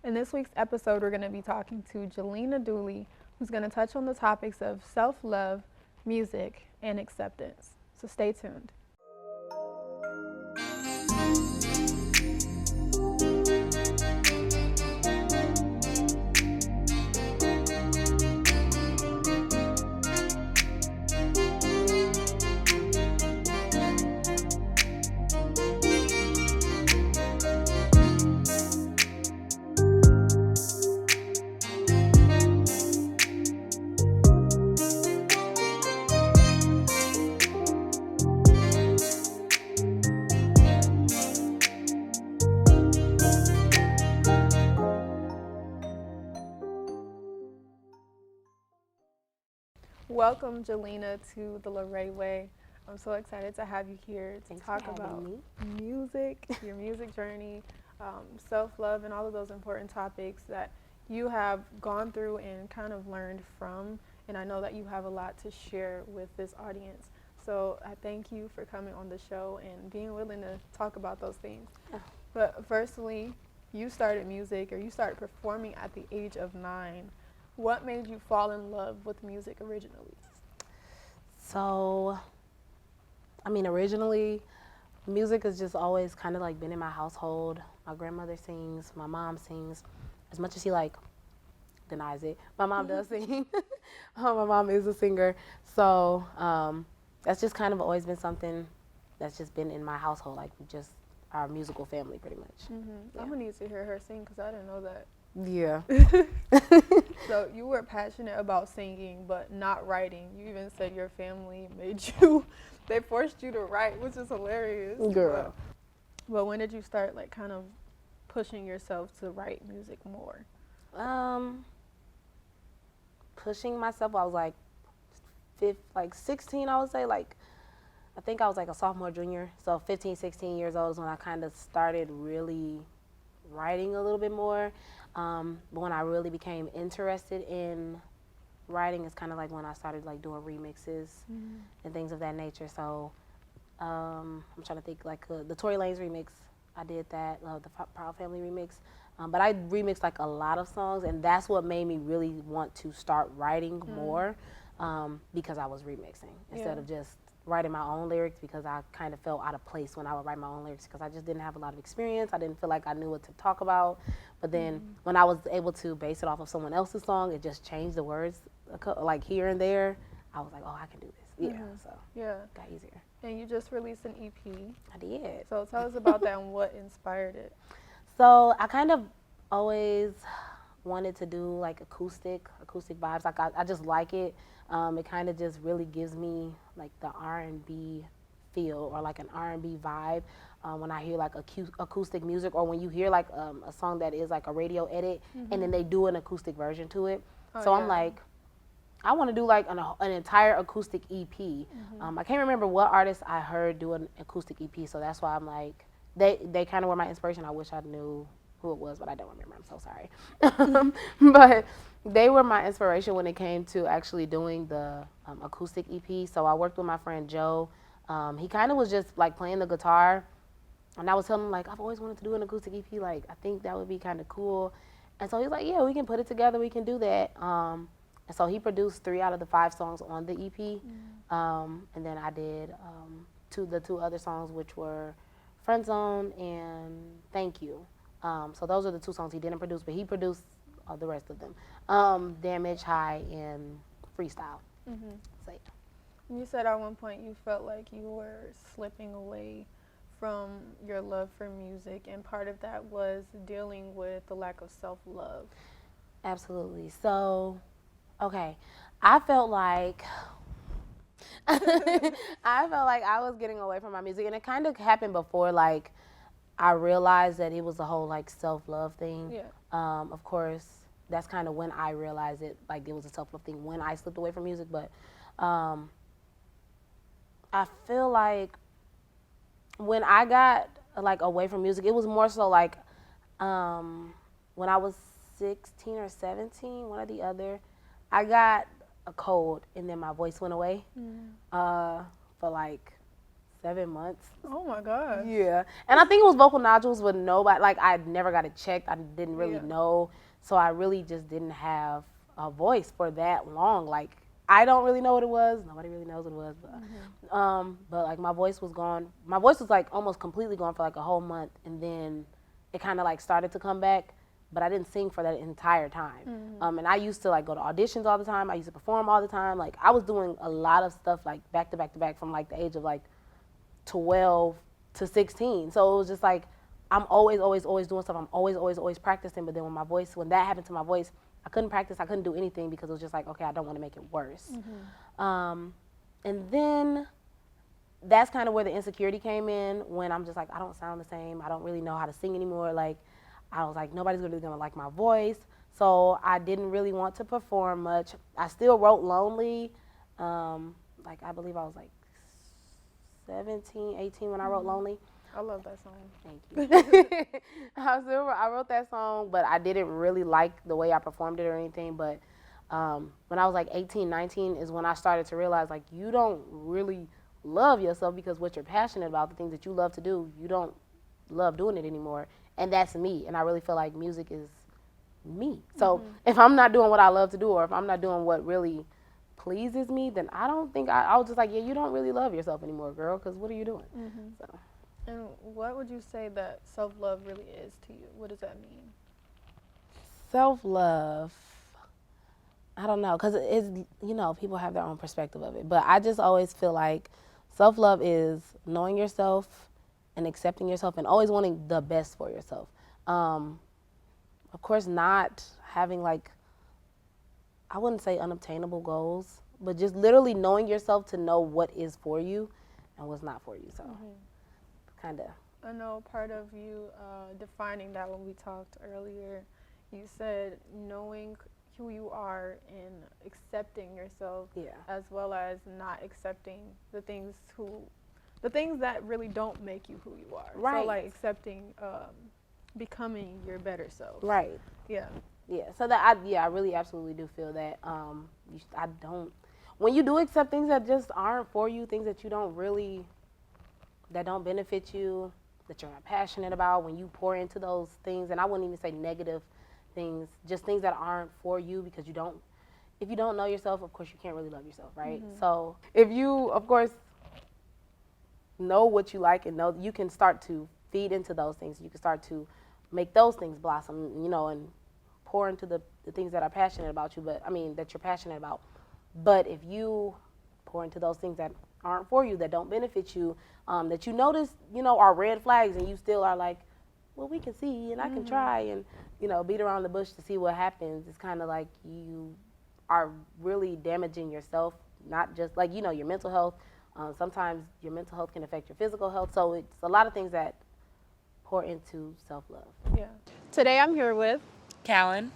In this week's episode, we're going to be talking to Dooley, who's going to touch on the topics of self-love, music, and acceptance. So stay tuned. Welcome, Jelena, to the Larae Way. I'm so excited to have you here to Thanks talk for having about me. music, your music journey, self-love, and all of those important topics that you have gone through and kind of learned from. And I know that you have a lot to share with this audience. So I thank you for coming on the show and being willing to talk about those things. Yeah. But firstly, you started music or you started performing at the age of 9. What made you fall in love with music originally? So, originally, music has just always kind of like been in my household. My grandmother sings, my mom sings. As much as she denies it, my mom does sing. My mom is a singer. So, that's just kind of always been something that's just been in my household, like just our musical family pretty much. Mm-hmm. Yeah. I'm gonna need to hear her sing because I didn't know that. Yeah. So you were passionate about singing, but not writing. You even said your family made you, they forced you to write, which is hilarious. Girl. But when did you start kind of pushing yourself to write music more? Pushing myself, I was 16, I would say. I think I was a sophomore, junior. So 15, 16 years old is when I kind of started really writing a little bit more. But when I really became interested in writing is kind of when I started doing remixes and things of that nature. So I'm trying to think the Tory Lanez remix. I did that, the Proud Family remix. But I remixed a lot of songs, and that's what made me really want to start writing more because I was remixing instead of just writing my own lyrics, because I kind of felt out of place when I would write my own lyrics because I just didn't have a lot of experience. I didn't feel like I knew what to talk about. But then when I was able to base it off of someone else's song, it just changed the words here and there. I was like, oh, I can do this. Yeah, so it got easier. And you just released an EP. I did. So tell us about that and what inspired it. So I kind of always wanted to do acoustic vibes. I just like it. It kind of just really gives me the R&B feel, or an R&B vibe when I hear acoustic music, or when you hear a song that is a radio edit and then they do an acoustic version to it. I'm I want to do an entire acoustic EP. I can't remember what artist I heard do an acoustic EP, so that's why I'm they kind of were my inspiration. I wish I knew who it was, but I don't remember. I'm so sorry. But they were my inspiration when it came to actually doing the acoustic EP. So I worked with my friend Joe. He kind of was just playing the guitar, and I was telling him I've always wanted to do an acoustic EP. I think that would be kind of cool. And so he's like, yeah, we can put it together. We can do that. And so he produced 3 out of the 5 songs on the EP. And then I did the 2 other songs, which were Friend Zone and Thank You. So those are the 2 songs he didn't produce, but he produced the rest of them. Damage, High, and Freestyle. So yeah. You said at one point you felt like you were slipping away from your love for music, and part of that was dealing with the lack of self-love. Absolutely. So, okay, I felt like I was getting away from my music, and it kind of happened before I realized that it was the whole self-love thing. Yeah. Of course, that's kind of when I realized it was a self-love thing when I slipped away from music. But I feel like when I got away from music, it was more so when I was 16 or 17, one or the other, I got a cold and then my voice went away for 7 months. Oh my gosh. Yeah. And I think it was vocal nodules, but nobody, like, I never got it checked. I didn't really know. So I really just didn't have a voice for that long. Like, I don't really know what it was. Nobody really knows what it was. But like, my voice was gone. My voice was, like, almost completely gone for, like, a whole month. And then it kind of, like, started to come back. But I didn't sing for that entire time. And I used to, like, go to auditions all the time. I used to perform all the time. Like, I was doing a lot of stuff, like, back to back to back from, like, the age of, like, 12 to 16. So it was just like, I'm always doing stuff. I'm always practicing. But then when that happened to my voice, I couldn't practice. I couldn't do anything because it was just like, okay, I don't want to make it worse. And then that's kind of where the insecurity came in, when I'm just like, I don't sound the same. I don't really know how to sing anymore. Like, I was like, nobody's really gonna like my voice. So I didn't really want to perform much. I still wrote Lonely. Like, I believe I was like 17, 18 when I wrote Lonely. I love that song. Thank you. I wrote that song, but I didn't really like the way I performed it or anything. But when I was like 18, 19 is when I started to realize, like, you don't really love yourself, because what you're passionate about, the things that you love to do, you don't love doing it anymore. And that's me. And I really feel like music is me. So if I'm not doing what I love to do, or if I'm not doing what really pleases me, then I don't think I was just like, yeah, you don't really love yourself anymore, girl, because what are you doing? So. And what would you say that self-love really is to you? What does that mean? Self-love, I don't know, because it's, people have their own perspective of it. But I just always feel like self-love is knowing yourself and accepting yourself and always wanting the best for yourself. Of course, not having, like, I wouldn't say unobtainable goals, but just literally knowing yourself to know what is for you and what's not for you. So, kind of. I know part of you defining that when we talked earlier, you said knowing who you are and accepting yourself, as well as not accepting the things that really don't make you who you are. Right. So, like, accepting, becoming your better self. Right. Yeah. Yeah. So that I really absolutely do feel that when you do accept things that just aren't for you, things that that don't benefit you, that you're not passionate about, when you pour into those things, and I wouldn't even say negative things, just things that aren't for you, because if you don't know yourself, of course you can't really love yourself, right? So if you, of course, know what you like and know, you can start to feed into those things. You can start to make those things blossom, and pour into the things that are passionate about you, that you're passionate about. But if you pour into those things that aren't for you, that don't benefit you, that you notice, are red flags, and you still are like, well, we can see, and I can try, and, beat around the bush to see what happens. It's kind of like you are really damaging yourself, not just, like, your mental health. Sometimes your mental health can affect your physical health. So it's a lot of things that pour into self-love. Yeah. Today I'm here with Callan.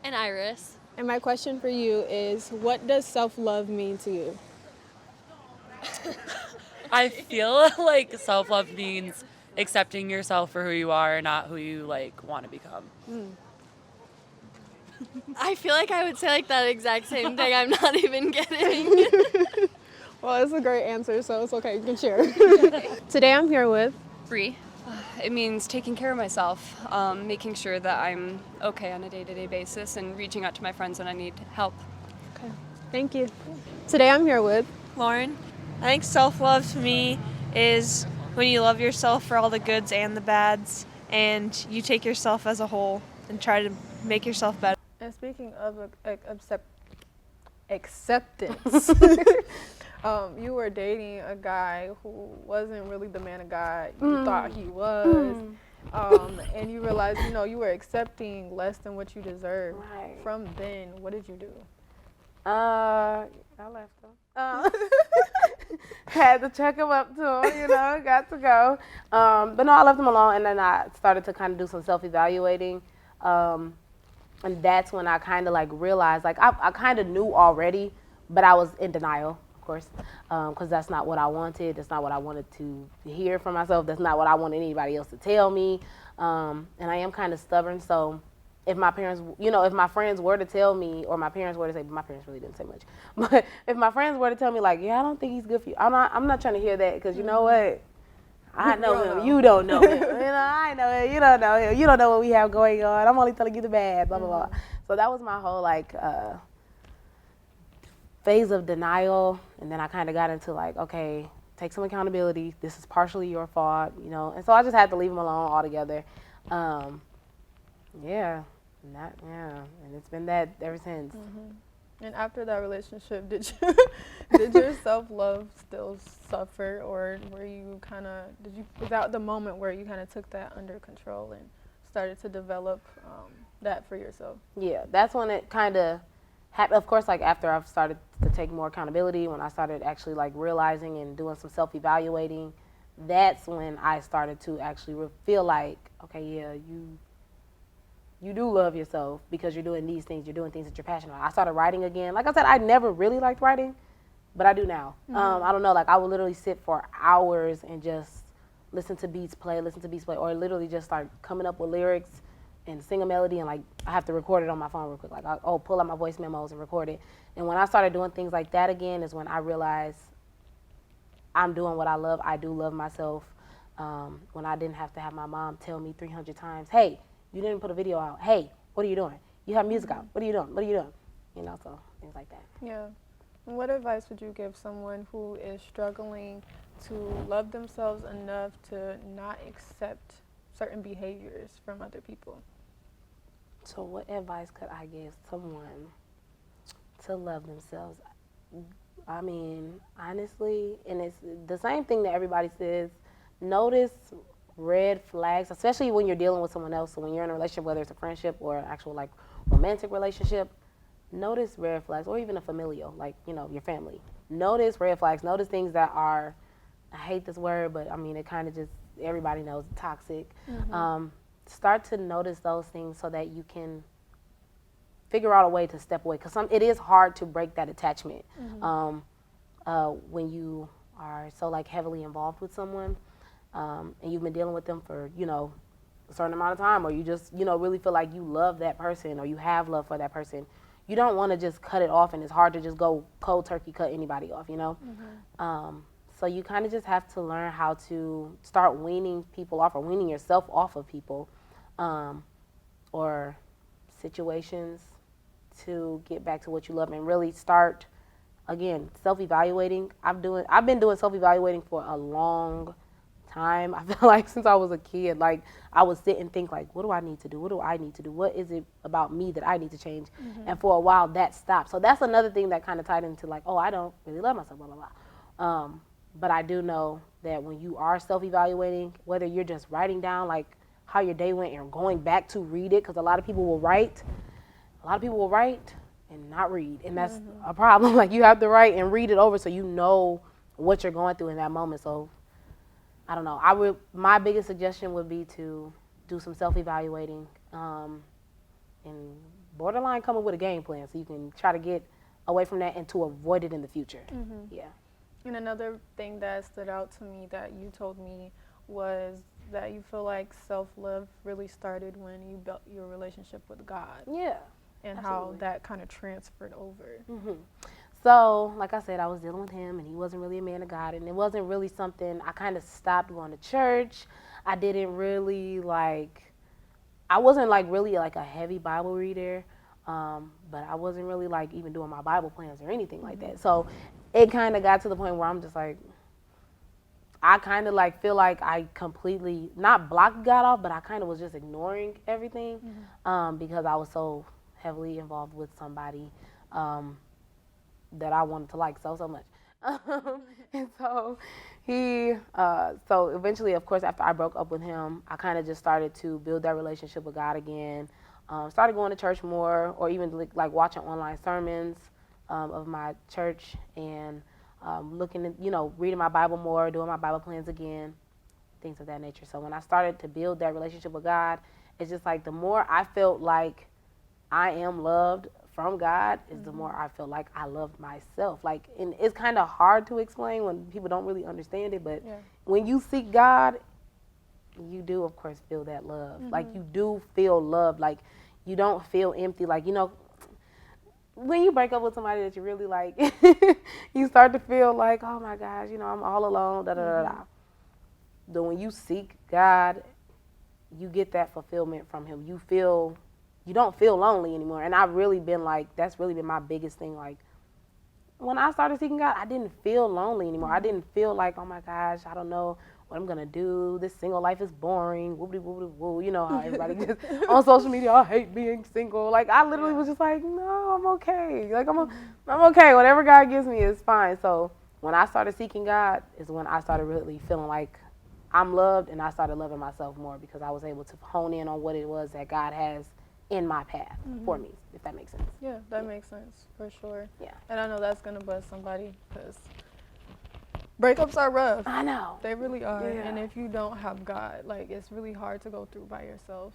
And Iris. And my question for you is, what does self-love mean to you? I feel like self-love means accepting yourself for who you are and not who you, like, want to become. I feel like I would say, like, that exact same thing. I'm not even kidding. Well, it's a great answer, so it's okay. You can share. Today I'm here with Bree. It means taking care of myself, making sure that I'm okay on a day-to-day basis, and reaching out to my friends when I need help. Okay. Thank you. Today I'm here with Lauren. I think self-love to me is when you love yourself for all the goods and the bads, and you take yourself as a whole and try to make yourself better. And speaking of acceptance, you were dating a guy who wasn't really the man of God you thought he was, and you realized, you were accepting less than what you deserve. Right. From then, what did you do? I left him. Had to check him up too, got to go. But no, I left him alone, and then I started to kind of do some self-evaluating. And that's when I kind of, like, realized, like, I kind of knew already, but I was in denial, of course, because that's not what I wanted. That's not what I wanted to hear from myself. That's not what I wanted anybody else to tell me. And I am kind of stubborn, so if my parents, if my friends were to tell me, or my parents were to say, but my parents really didn't say much, but if my friends were to tell me like, yeah, I don't think he's good for you, I'm not trying to hear that, because you know what? I know him. You don't know him. I know him. You don't know him. You don't know what we have going on. I'm only telling you the bad. Blah blah blah. So that was my whole phase of denial, and then I kind of got into like, okay, take some accountability. This is partially your fault, And so I just had to leave him alone altogether. Yeah, and it's been that ever since. And after that relationship, did your self-love still suffer, or were you was that the moment where you kind of took that under control and started to develop that for yourself? Yeah, that's when it kind of happened. Of course, like after I've started to take more accountability, when I started actually like realizing and doing some self-evaluating, that's when I started to actually feel like, okay, yeah, you do love yourself because you're doing these things. You're doing things that you're passionate about. I started writing again. Like I said, I never really liked writing, but I do now. I don't know. Like I would literally sit for hours and just listen to beats play, or literally just start coming up with lyrics and sing a melody, and like I have to record it on my phone real quick. Like I'll pull out my voice memos and record it. And when I started doing things like that again is when I realized I'm doing what I love. I do love myself. When I didn't have to have my mom tell me 300 times, hey, you didn't put a video out. Hey, what are you doing? You have music out. What are you doing? What are you doing? So things like that. Yeah. And what advice would you give someone who is struggling to love themselves enough to not accept certain behaviors from other people? So what advice could I give someone to love themselves? I mean, honestly, and it's the same thing that everybody says, notice red flags, especially when you're dealing with someone else. So when you're in a relationship, whether it's a friendship or an actual like romantic relationship, notice red flags, or even a familial, like, your family. Notice red flags, notice things that are, I hate this word, but I mean, it kind of just, everybody knows, toxic. Start to notice those things so that you can figure out a way to step away, because it is hard to break that attachment when you are so like heavily involved with someone. And you've been dealing with them for, a certain amount of time, or you just, really feel like you love that person, or you have love for that person. You don't want to just cut it off, and it's hard to just go cold turkey cut anybody off, So you kind of just have to learn how to start weaning people off, or weaning yourself off of people or situations to get back to what you love, and really start, again, self-evaluating. I've been doing self-evaluating for a long time. I feel like since I was a kid, like I would sit and think like, what do I need to do? What do I need to do? What is it about me that I need to change? And for a while that stopped. So that's another thing that kind of tied into like, oh, I don't really love myself, blah, blah, blah. But I do know that when you are self-evaluating, whether you're just writing down like how your day went and going back to read it, because a lot of people will write and not read, and that's a problem. Like you have to write and read it over so you know what you're going through in that moment. So I don't know. My biggest suggestion would be to do some self-evaluating and borderline come up with a game plan so you can try to get away from that and to avoid it in the future. Yeah. And another thing that stood out to me that you told me was that you feel like self-love really started when you built your relationship with God. Yeah. And absolutely. how that kind of transferred over. So, like I said, I was dealing with him, and he wasn't really a man of God, and it wasn't really something. I kind of stopped going to church. I didn't really I wasn't really a heavy Bible reader, but I wasn't really even doing my Bible plans or anything like that. So it kind of got to the point where I'm just like, I kind of feel like I completely, not blocked God off, but I kind of was just ignoring everything because I was so heavily involved with somebody that I wanted to so much. And so so eventually, of course, after I broke up with him, I kind of just started to build that relationship with God again. Started going to church more, or even watching online sermons of my church, and looking at, reading my Bible more, doing my Bible plans again, things of that nature. So when I started to build that relationship with God, it's just the more I felt like I am loved from God is the more I feel like I loved myself. And it's kind of hard to explain when people don't really understand it, but when you seek God, you do, of course, feel that love. You do feel loved. you don't feel empty. Like, you know, when you break up with somebody that you really like, you start to feel like, oh my gosh, you know, I'm all alone, da da da da. But when you seek God, you get that fulfillment from Him. You don't feel lonely anymore. And I've really been like, that's really been my biggest thing. Like, when I started seeking God, I didn't feel lonely anymore. I didn't feel like, oh my gosh, I don't know what I'm going to do. This single life is boring. Whoopity whoopity woo. You know how everybody gets on social media, I hate being single. Like, I literally was just like, no, I'm okay. Like, I'm okay. Whatever God gives me is fine. So when I started seeking God is when I started really feeling like I'm loved, and I started loving myself more because I was able to hone in on what it was that God has in my path for me, if that makes sense. Yeah, that makes sense for sure. Yeah. And I know that's gonna buzz somebody because breakups are rough. I know. They really are. Yeah. And if you don't have God, like, it's really hard to go through by yourself.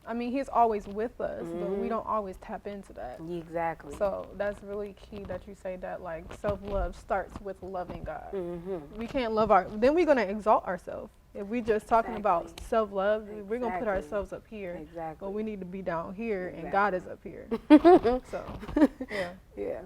I mean, He's always with us, but we don't always tap into that. Exactly. So that's really key that you say that, like, self-love starts with loving God. We can't love then we're going to exalt ourselves. If we just talking about self-love, we're going to put ourselves up here. Exactly. But we need to be down here, and God is up here. So, yeah. Yeah.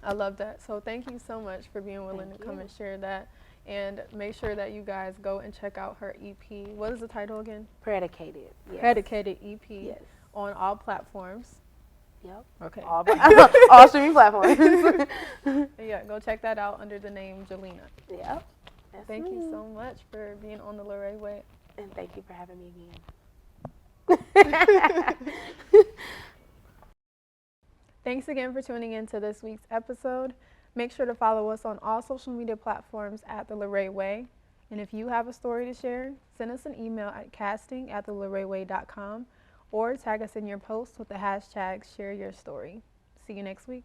I love that. So thank you so much for being willing to come and share that. And make sure that you guys go and check out her EP. What is the title again? Predicated. Yes. Predicated EP. Yes. On all platforms. Yep. Okay. All streaming platforms. Yeah, go check that out under the name Jelena. Yep. Thank you so much for being on the Larae Way. And thank you for having me again. Thanks again for tuning in to this week's episode. Make sure to follow us on all social media platforms at the Larae Way. And if you have a story to share, send us an email at casting@thelaraeway.com or tag us in your post with the hashtag #ShareYourStory. See you next week.